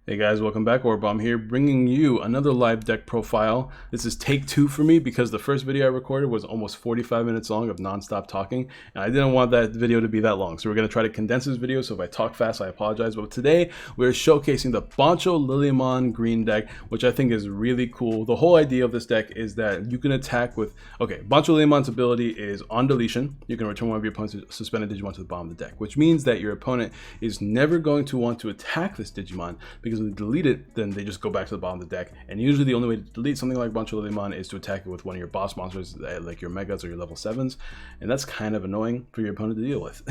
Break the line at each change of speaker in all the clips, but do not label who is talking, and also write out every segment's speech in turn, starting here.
Hey guys, welcome back. AuraBomb here, bringing you another live deck profile. This is take 2 for me because the first video I recorded was almost 45 minutes long of non-stop talking, and I didn't want that video to be that long. So we're going to try to condense this video, so if I talk fast, I apologize. But today, we're showcasing the Bancholillymon green deck, which I think is really cool. The whole idea of this deck is that you can attack with... Okay, Bancholillymon's ability is on deletion. You can return one of your opponent's suspended Digimon to the bottom of the deck, which means that your opponent is never going to want to attack this Digimon, because when they delete it, then they just go back to the bottom of the deck. And usually the only way to delete something like Bancholillymon is to attack it with one of your boss monsters, like your Megas or your level 7s, and that's kind of annoying for your opponent to deal with.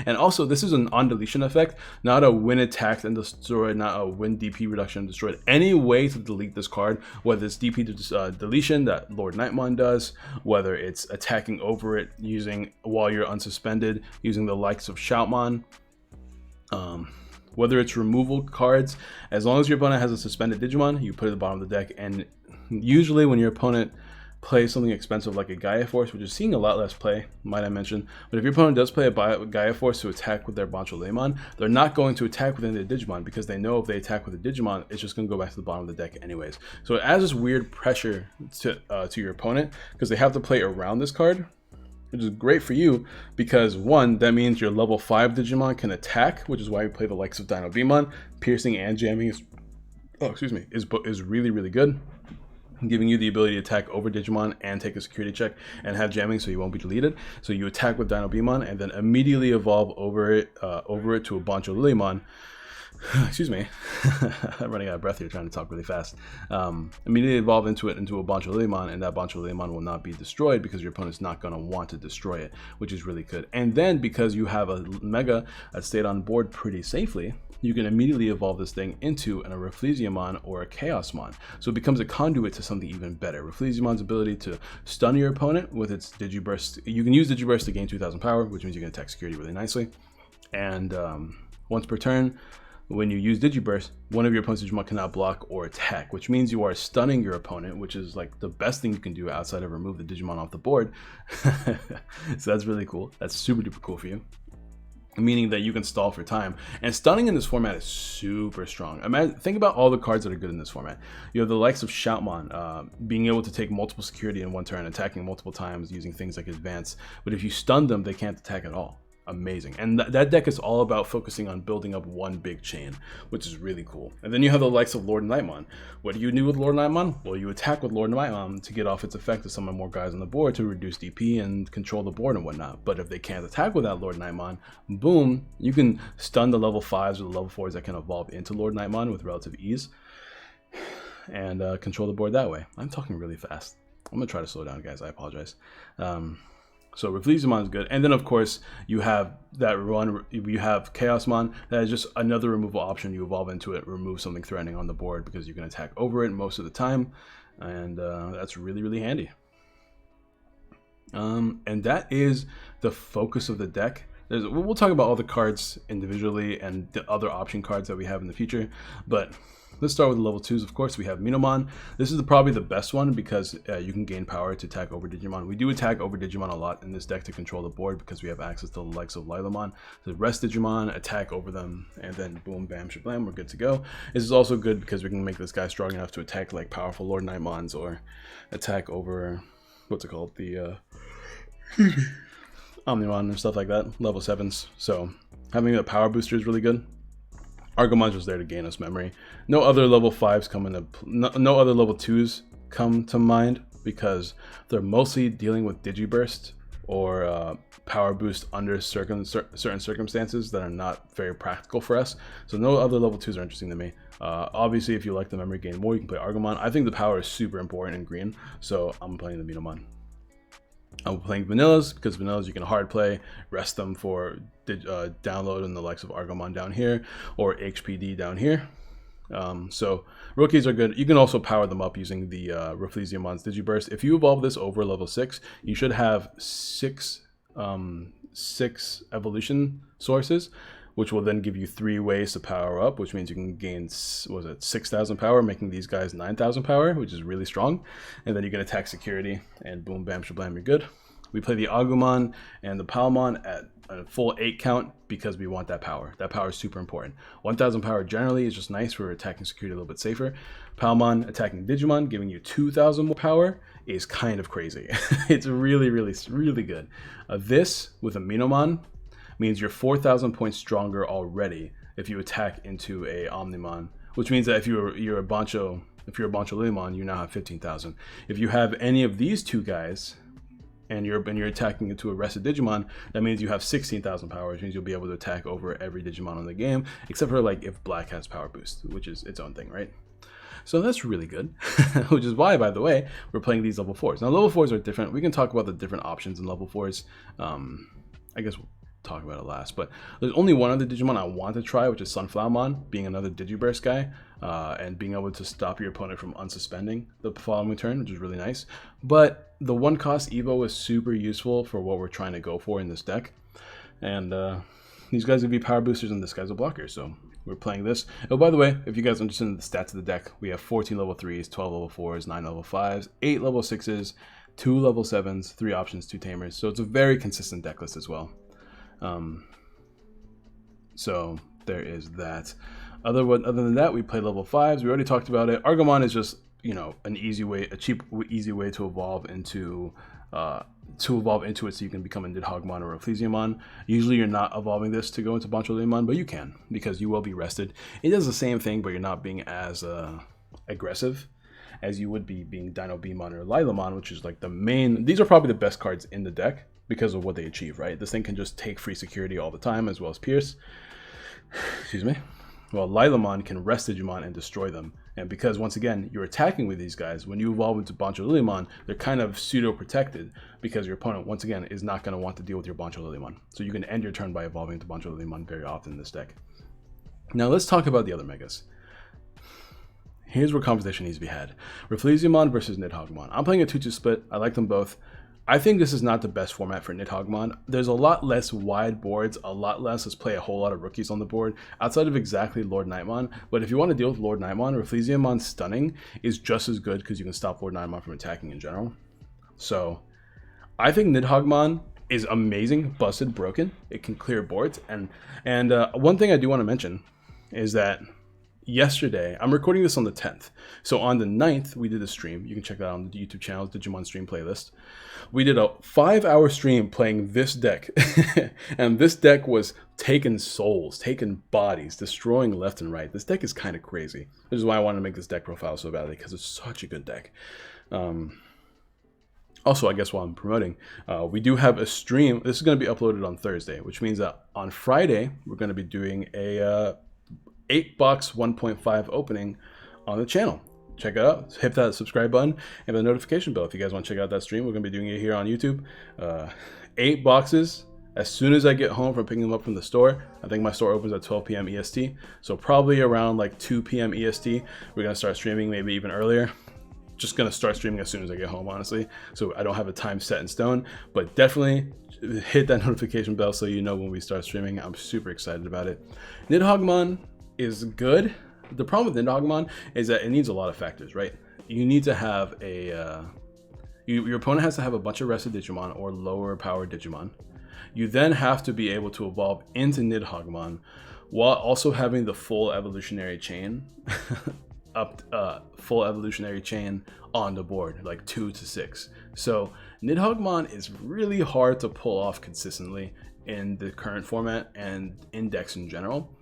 And also, this is an on deletion effect, not a win attacked and destroyed, not a win DP reduction and destroyed. Any way to delete this card, whether it's DP deletion that Lord Nightmon does, whether it's attacking over it using while you're unsuspended using the likes of Shoutmon, whether it's removal cards, as long as your opponent has a suspended Digimon, you put it at the bottom of the deck. And usually when your opponent plays something expensive like a Gaia Force, which is seeing a lot less play, might I mention, but if your opponent does play a Gaia Force to attack with their Bancholillymon, they're not going to attack with any of the Digimon, because they know if they attack with a Digimon, it's just going to go back to the bottom of the deck anyways. So it adds this weird pressure to your opponent, because they have to play around this card, which is great for you because, one, that means your level 5 Digimon can attack, which is why we play the likes of Dino-Beamon. Piercing and jamming is really, really good, giving you the ability to attack over Digimon and take a security check and have jamming so you won't be deleted. So you attack with Dino-Beamon and then immediately evolve over it to a Bancholillymon. Excuse me, I'm running out of breath here trying to talk really fast. Immediately evolve into a Bancholillymon, and that Bancholillymon will not be destroyed because your opponent's not going to want to destroy it, which is really good. And then because you have a Mega that stayed on board pretty safely, you can immediately evolve this thing into a Rafflesiamon or a Chaosmon. So it becomes a conduit to something even better. Rafflesiamon's ability to stun your opponent with its Digiburst. You can use Digiburst to gain 2,000 power, which means you can attack security really nicely. And once per turn, when you use Digiburst, one of your opponent's Digimon cannot block or attack, which means you are stunning your opponent, which is like the best thing you can do outside of remove the Digimon off the board. So that's really cool. That's super duper cool for you, meaning that you can stall for time. And stunning in this format is super strong. Think about all the cards that are good in this format. You have the likes of Shoutmon, being able to take multiple security in one turn, attacking multiple times using things like Advance. But if you stun them, they can't attack at all. Amazing. And that deck is all about focusing on building up one big chain, which is really cool. And then you have the likes of Lord Nightmon. What do you do with Lord Nightmon? Well, you attack with Lord Nightmon to get off its effect to summon more guys on the board to reduce DP and control the board and whatnot. But if they can't attack without Lord Nightmon, boom, you can stun the level 5s or the level 4s that can evolve into Lord Nightmon with relative ease and control the board that way. I'm talking really fast. I'm gonna try to slow down, guys. I apologize. So Rafflesiamon is good, and then of course you have that run. You have Chaosmon. That is just another removal option. You evolve into it, remove something threatening on the board because you can attack over it most of the time, and that's really, really handy. And that is the focus of the deck. We'll talk about all the cards individually and the other option cards that we have in the future, but let's start with the level 2s. Of course, we have MTOArtOffical. This is probably the best one because you can gain power to attack over Digimon. We do attack over Digimon a lot in this deck to control the board because we have access to the likes of Lilymon. So rest Digimon, attack over them, and then boom, bam, shablam, we're good to go. This is also good because we can make this guy strong enough to attack like powerful Lord Nightmons or attack over, what's it called, the Omnimon and stuff like that, level 7s. So having a power booster is really good. Argomon's just there to gain us memory. No other level 5s come into, no other level 2s come to mind because they're mostly dealing with Digiburst or power boost under certain circumstances that are not very practical for us. So no other level 2s are interesting to me. Obviously, if you like the memory gain more, you can play Argomon. I think the power is super important in green, so I'm playing the MTOArtOffical. I'm playing vanillas because vanillas you can hard play, rest them for download in the likes of Argomon down here or HPD down here. So rookies are good. You can also power them up using the Rafflesiamon's Digiburst. If you evolve this over level 6, you should have six evolution sources, which will then give you 3 ways to power up, which means you can gain, was it 6,000 power, making these guys 9,000 power, which is really strong. And then you can attack security, and boom, bam, shablam, you're good. We play the Agumon and the Palmon at a full 8 count because we want that power. That power is super important. 1000 power generally is just nice for attacking security a little bit safer. Palmon attacking Digimon, giving you 2000 more power, is kind of crazy. It's really, really, really good. This with a Minomon means you're 4,000 points stronger already if you attack into a Omnimon, which means that if you're a Bancholillymon, you now have 15,000. If you have any of these two guys, and you're attacking into a rested Digimon, that means you have 16,000 power, which means you'll be able to attack over every Digimon in the game, except for like if Black has power boost, which is its own thing, right? So that's really good, which is why, by the way, we're playing these level 4s. Now, level 4s are different. We can talk about the different options in level 4s. I guess we'll talk about it last, but there's only one other Digimon I want to try, which is Sunflowermon, being another Digiburst guy, and being able to stop your opponent from unsuspending the following turn, which is really nice. But the 1 cost Evo is super useful for what we're trying to go for in this deck, and these guys will be power boosters and this guy's a blocker, so we're playing this. Oh, by the way, if you guys are interested in the stats of the deck, we have 14 level 3s, 12 level 4s, 9 level 5s, 8 level 6s, 2 level 7s, 3 options, 2 tamers, so it's a very consistent deck list as well. So there is that. Other than that, we play level 5s. We already talked about it. Argomon is just, you know, an easy way, a cheap, easy way to evolve into it so you can become a Nidhoggmon or a Rafflesiamon. Usually you're not evolving this to go into Bancholillymon, but you can, because you will be rested. It does the same thing, but you're not being as aggressive as you would be being Dino Beamon or Lilymon, which is like the main. These are probably the best cards in the deck because of what they achieve, right? This thing can just take free security all the time, as well as Pierce. Excuse me. Well, Lilymon can rest Digimon and destroy them. And because, once again, you're attacking with these guys, when you evolve into Bancholillymon, they're kind of pseudo-protected because your opponent, once again, is not going to want to deal with your Bancholillymon. So you can end your turn by evolving to Bancholillymon very often in this deck. Now, let's talk about the other megas. Here's where conversation needs to be had. Rafflesiamon versus Nidhoggmon. I'm playing a 2-2 split. I like them both. I think this is not the best format for Nidhoggmon. There's a lot less wide boards, a lot less, let's play a whole lot of rookies on the board, outside of exactly Lord Nightmon. But if you want to deal with Lord Nightmon, Rafflesiamon stunning is just as good because you can stop Lord Nightmon from attacking in general. So I think Nidhoggmon is amazing, busted, broken. It can clear boards. And one thing I do want to mention is that yesterday, I'm recording this on the 10th. So on the 9th, we did a stream. You can check that out on the YouTube channel, Digimon stream playlist. We did a 5-hour stream playing this deck. And this deck was taking souls, taking bodies, destroying left and right. This deck is kind of crazy. This is why I wanted to make this deck profile so badly, because it's such a good deck. Also, I guess while I'm promoting, we do have a stream. This is going to be uploaded on Thursday, which means that on Friday, we're going to be doing a 8-box 1.5 opening on the channel. Check it out. Hit that subscribe button and the notification bell if you guys want to check out that stream. We're going to be doing it here on YouTube. 8 boxes as soon as I get home from picking them up from the store. I think my store opens at 12 p.m. EST. So probably around like 2 p.m. EST, we're going to start streaming, maybe even earlier. Just going to start streaming as soon as I get home, honestly. So I don't have a time set in stone, but definitely hit that notification bell so you know when we start streaming. I'm super excited about it. Nidhoggmon is good. The problem with Nidhoggmon is that it needs a lot of factors, right? You need to have a your opponent has to have a bunch of rested Digimon or lower power Digimon. You then have to be able to evolve into Nidhoggmon while also having the full evolutionary chain full evolutionary chain on the board, like 2 to 6. So Nidhoggmon is really hard to pull off consistently in the current format and in decks in general.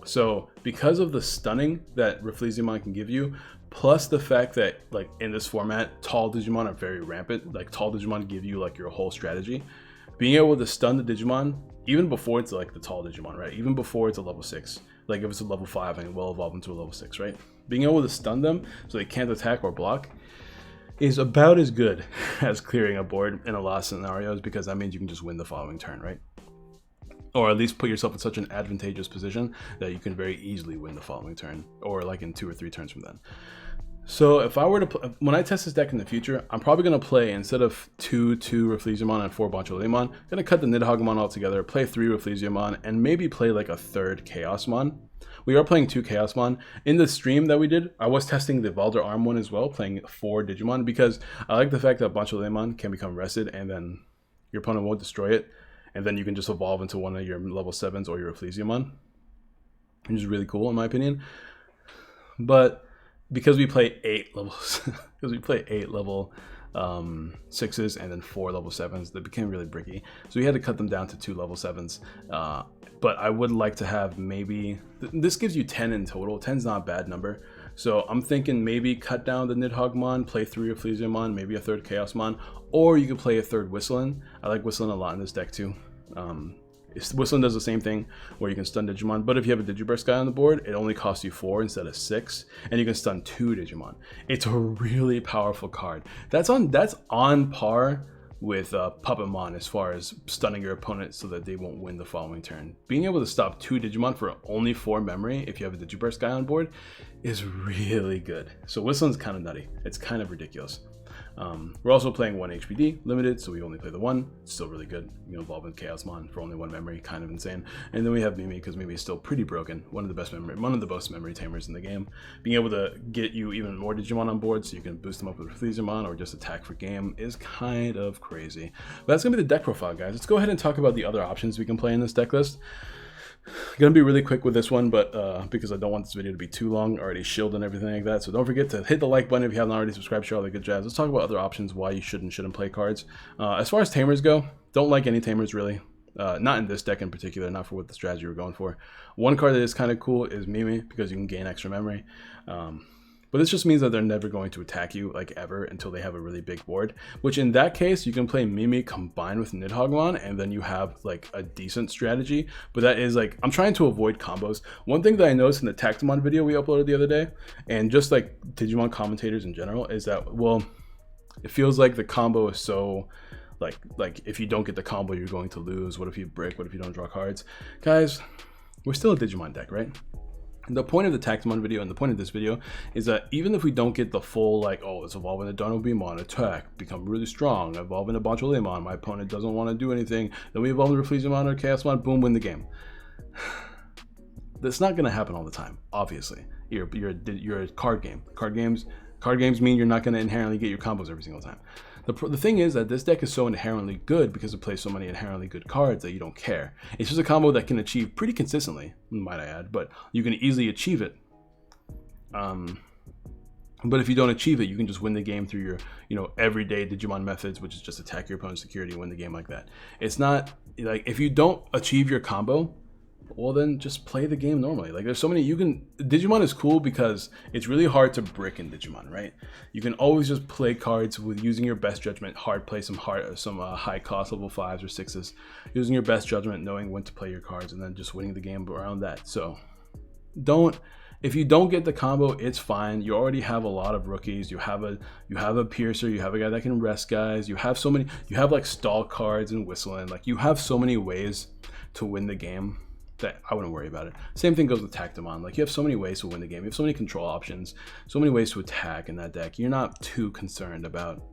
So because of the stunning that Rafflesiamon can give you, plus the fact that like in this format, tall Digimon are very rampant. Like tall Digimon give you like your whole strategy. Being able to stun the Digimon, even before it's like the tall Digimon, right? Even before it's a level 6. Like if it's a level 5 and it will evolve into a level 6, right? Being able to stun them so they can't attack or block is about as good as clearing a board in a lot of scenarios, because that means you can just win the following turn, right? Or at least put yourself in such an advantageous position that you can very easily win the following turn, or like in 2 or 3 turns from then. So if I were to, when I test this deck in the future, I'm probably going to play, instead of 2 Rafflesiamon and 4 Bancholillymon, I'm going to cut the Nidhoggmon altogether, play 3 Rafflesiamon, and maybe play like a 3rd Chaosmon. We are playing 2 Chaosmon. In the stream that we did, I was testing the Valder Arm one as well, playing 4 Digimon, because I like the fact that Bancholillymon can become rested and then Your opponent won't destroy it, and then you can just evolve into one of your level 7s or your Rafflesiamon, which is really cool in my opinion. But because we play 8 levels, because we play 8 level 6s and then 4 level 7s, they became really bricky. So we had to cut them down to 2 level 7s. But I would like to have maybe, this gives you 10 in total. 10's not a bad number. So I'm thinking maybe cut down the Nidhoggmon, play 3 Rafflesiamon, maybe a 3rd Chaosmon, or you could play a 3rd Whistling. I like Whistling a lot in this deck too. Whistling does the same thing where you can stun Digimon, but if you have a Digiburst guy on the board, it only costs you 4 instead of 6, and you can stun 2 Digimon. It's a really powerful card. That's on par with Puppetmon as far as stunning your opponent so that they won't win the following turn. Being able to stop 2 Digimon for only 4 memory if you have a Digiburst guy on board is really good. So Whistling's kind of nutty. It's kind of ridiculous. We're also playing 1 HPD limited, so we only play the 1. It's still really good. You know, evolve in Chaosmon for only 1 memory, kind of insane. And then we have Mimi, because Mimi is still pretty broken. One of the best memory tamers in the game. Being able to get you even more Digimon on board, so you can boost them up with Rafflesiamon or just attack for game, is kind of crazy. But that's gonna be the deck profile, guys. Let's go ahead and talk about the other options we can play in this deck list. I'm gonna be really quick with this one, but because I don't want this video to be too long, already shielded and everything like that. So don't forget to hit the like button if you haven't already, subscribed, share all the good jazz. Let's talk about other options, why you should and shouldn't play cards. As far as tamers go, don't like any tamers really. Not in this deck in particular, not for what the strategy we're going for. One card that is kind of cool is Mimi, because you can gain extra memory. But this just means that they're never going to attack you, like, ever, until they have a really big board. Which, in that case, you can play Mimi combined with Nidhoggmon, and then you have, like, a decent strategy. But that is, like, I'm trying to avoid combos. One thing that I noticed in the Tactimon video we uploaded the other day, and just, like, Digimon commentators in general, is that, well, it feels like the combo is so... Like, if you don't get the combo, you're going to lose. What if you break? What if you don't draw cards? Guys, we're still a Digimon deck, right? The point of the Tactimon video and the point of this video is that even if we don't get the full, like, oh, let's evolve into Donobimon, attack, become really strong, evolve into Bancholillymon, my opponent doesn't want to do anything, then we evolve into Rafflesiamon or Chaosmon, boom, win the game. That's not going to happen all the time, obviously. You're a card game. Card games mean you're not going to inherently get your combos every single time. The thing is that this deck is so inherently good because it plays so many inherently good cards that you don't care. It's just a combo that can achieve pretty consistently, might I add, but you can easily achieve it. But if you don't achieve it, you can just win the game through your, you know, everyday Digimon methods, which is just attack your opponent's security and win the game like that. It's not, like, if you don't achieve your combo, well, then just play the game normally. Like, there's so many, Digimon is cool because it's really hard to brick in Digimon, right? You can always just play cards with using your best judgment, play some high cost level 5s or 6s, using your best judgment, knowing when to play your cards, and then just winning the game around that. So if you don't get the combo, it's fine. You already have a lot of rookies. You have a piercer, you have a guy that can rest guys, you have like stall cards and whistling. Like, you have so many ways to win the game that I wouldn't worry about it. Same thing goes with Tactimon. Like, you have so many ways to win the game. You have so many control options, so many ways to attack in that deck. You're not too concerned about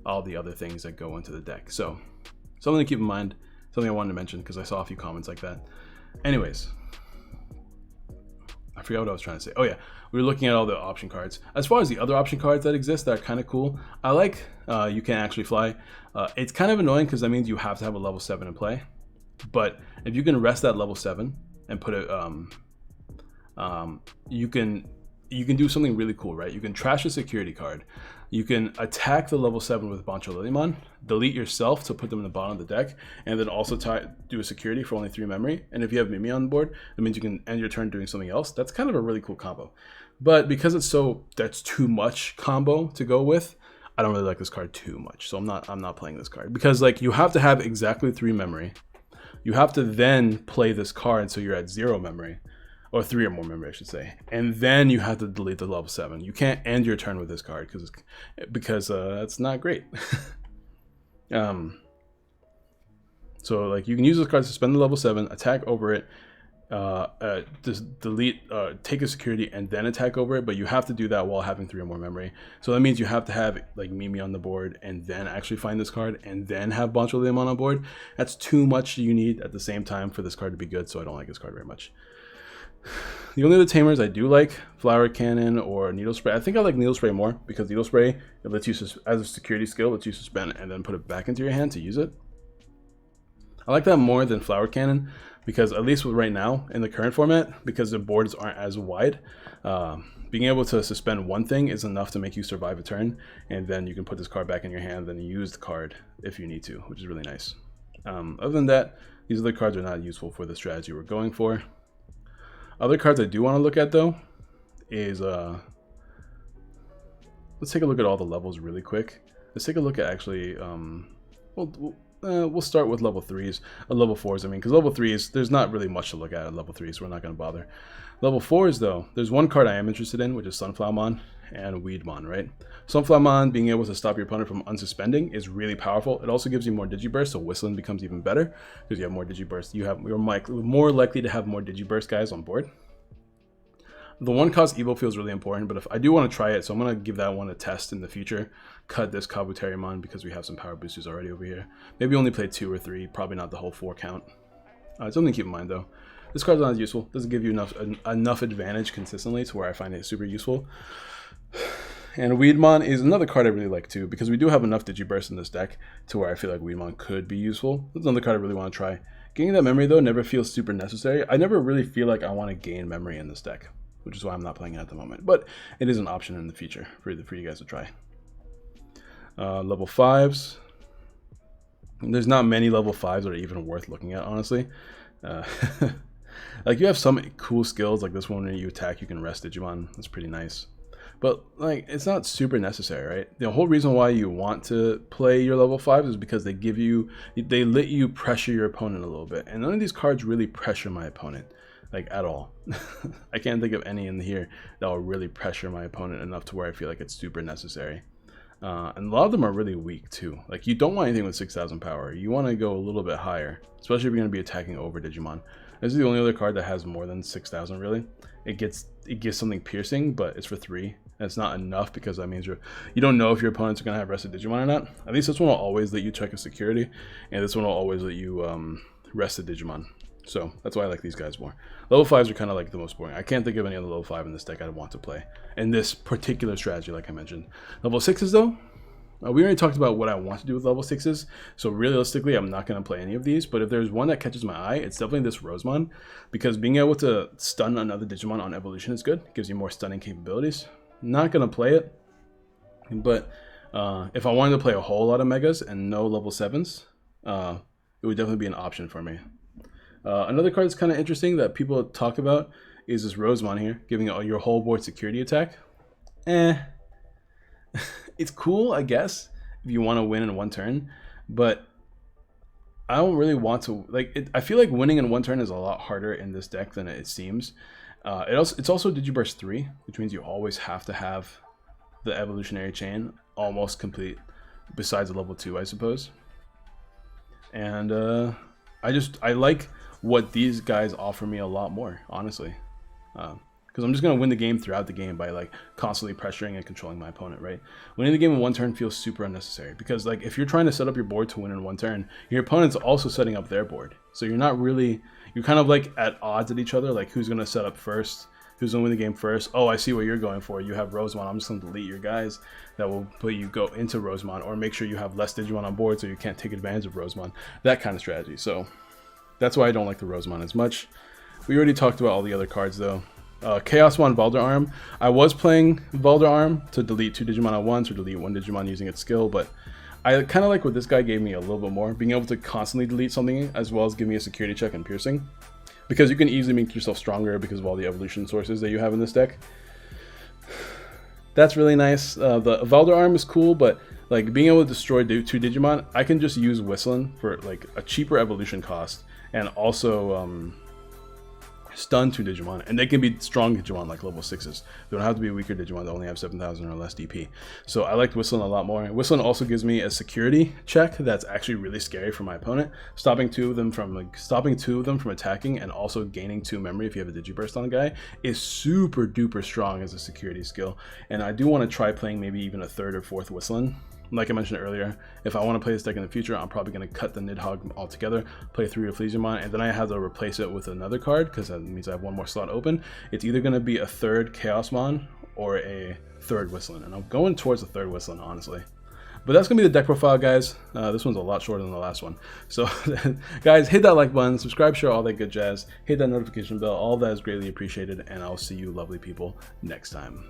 all the other things that go into the deck. So, something to keep in mind, something I wanted to mention because I saw a few comments like that. Anyways, I forgot what I was trying to say. Oh yeah, we were looking at all the option cards. As far as the other option cards that exist that are kind of cool, I like You Can't Actually Fly. It's kind of annoying because that means you have to have a level 7 in play. But if you can rest that level 7 and put it, you can do something really cool, right? You can trash a security card. You can attack the level 7 with Bancholillymon, delete yourself to put them in the bottom of the deck, and then also do a security for only 3 memory. And if you have Mimi on board, that means you can end your turn doing something else. That's kind of a really cool combo. But because that's too much combo to go with, I don't really like this card too much. So I'm not playing this card because, like, you have to have exactly 3 memory. You have to then play this card so you're at 0 memory, or 3 or more memory, I should say, and then you have to delete the level 7. You can't end your turn with this card because it's not great. So, like, you can use this card to spend the level 7, attack over it, just delete, take a security, and then attack over it, but you have to do that while having 3 or more memory. So that means you have to have, like, Mimi on the board and then actually find this card and then have Bancholillymon on board. That's too much you need at the same time for this card to be good, so I don't like this card very much. The only other tamers I do like, Flower Cannon or Needle Spray. I think I like Needle Spray more because Needle Spray, it lets you, as a security skill, lets you suspend and then put it back into your hand to use it. I like that more than Flower Cannon, because at least with right now in the current format, because the boards aren't as wide, being able to suspend one thing is enough to make you survive a turn, and then you can put this card back in your hand and use the card if you need to, which is really nice. Other than that, these other cards are not useful for the strategy we're going for. Other cards I do want to look at though is let's take a look at all the levels really quick. Let's take a look at actually we'll start with level 3s, level 4s, I mean, because level 3s, there's not really much to look at level 3s, so we're not going to bother. Level 4s, though, there's one card I am interested in, which is Sunflowermon and Weedmon, right? Sunflowermon, being able to stop your opponent from unsuspending is really powerful. It also gives you more Digiburst, so whistling becomes even better, because you have more Digiburst. You're more likely to have more Digiburst guys on board. The one cost Evo feels really important, but if I do want to try it, so I'm going to give that one a test in the future. Cut this Kabuterimon because we have some power boosters already over here. Maybe only play 2 or 3, probably not the whole 4 count. Something to keep in mind though. This card's not as useful. Doesn't give you enough advantage consistently to where I find it super useful. And Weedmon is another card I really like too, because we do have enough Digiburst in this deck to where I feel like Weedmon could be useful. That's another card I really want to try. Gaining that memory though never feels super necessary. I never really feel like I want to gain memory in this deck, which is why I'm not playing it at the moment. But it is an option in the future for you guys to try. Level 5s. There's not many level 5s that are even worth looking at, honestly. Like, you have some cool skills, like this one when you attack, you can rest Digimon. That's pretty nice. But, like, it's not super necessary, right? The whole reason why you want to play your level 5s is because they let you pressure your opponent a little bit. And none of these cards really pressure my opponent, like, at all. I can't think of any in here that will really pressure my opponent enough to where I feel like it's super necessary. And a lot of them are really weak too. Like, you don't want anything with 6,000 power. You want to go a little bit higher, especially if you're going to be attacking over Digimon. This is the only other card that has more than 6,000 really. It gives something piercing, but it's for 3. And it's not enough because that means you don't know if your opponents are going to have rested Digimon or not. At least this one will always let you check a security, and this one will always let you rest a Digimon. So that's why I like these guys more. Level 5s are kind of like the most boring. I can't think of any other level 5 in this deck I'd want to play in this particular strategy, like I mentioned. Level 6s though, we already talked about what I want to do with level 6s, so realistically I'm not going to play any of these, but if there's one that catches my eye, it's definitely this Rosemon, because being able to stun another Digimon on evolution is good. It gives you more stunning capabilities. Not going to play it, but if I wanted to play a whole lot of Megas and no level 7s, it would definitely be an option for me. Another card that's kind of interesting that people talk about is this Rosemon here, giving your whole board security attack. It's cool, I guess, if you want to win in one turn, but I don't really want to, like, I feel like winning in one turn is a lot harder in this deck than it seems. It's also Digiburst 3, which means you always have to have the evolutionary chain almost complete, besides level 2, I suppose. And I like what these guys offer me a lot more, honestly, because I'm just going to win the game throughout the game by, like, constantly pressuring and controlling my opponent, right? Winning the game in one turn feels super unnecessary, because, like, if you're trying to set up your board to win in one turn, your opponent's also setting up their board, so you're kind of like at odds at each other, like who's going to set up first, who's going to win the game first. Oh, I see what you're going for. You have Rosemon. I'm just going to delete your guys that will put you go into Rosemon, or make sure you have less Digimon on board so you can't take advantage of Rosemon, that kind of strategy. So that's why I don't like the Rosemon as much. We already talked about all the other cards though. Chaosmon Valderarm. I was playing Valderarm to delete 2 Digimon at once, or delete 1 Digimon using its skill, but I kind of like what this guy gave me a little bit more, being able to constantly delete something as well as give me a security check and piercing, because you can easily make yourself stronger because of all the evolution sources that you have in this deck. That's really nice. The Valderarm is cool, but like being able to destroy 2 Digimon, I can just use Whistling for like a cheaper evolution cost, and also stun 2 Digimon, and they can be strong Digimon like level 6s. They don't have to be weaker Digimon that only have 7,000 or less DP. So I liked Whistling a lot more. Whistling also gives me a security check that's actually really scary for my opponent. Stopping two of them from attacking, and also gaining 2 memory if you have a Digiburst on a guy, is super duper strong as a security skill. And I do want to try playing maybe even a 3rd or 4th Whistling. Like I mentioned earlier, if I want to play this deck in the future, I'm probably going to cut the Nidhogg altogether, play 3 Rafflismon, and then I have to replace it with another card, because that means I have 1 more slot open. It's either going to be a 3rd Chaosmon or a 3rd Whistling, and I'm going towards a 3rd Whistling, honestly. But that's going to be the deck profile, guys. This one's a lot shorter than the last one. So, guys, hit that like button, subscribe, share, all that good jazz. Hit that notification bell. All that is greatly appreciated. And I'll see you lovely people next time.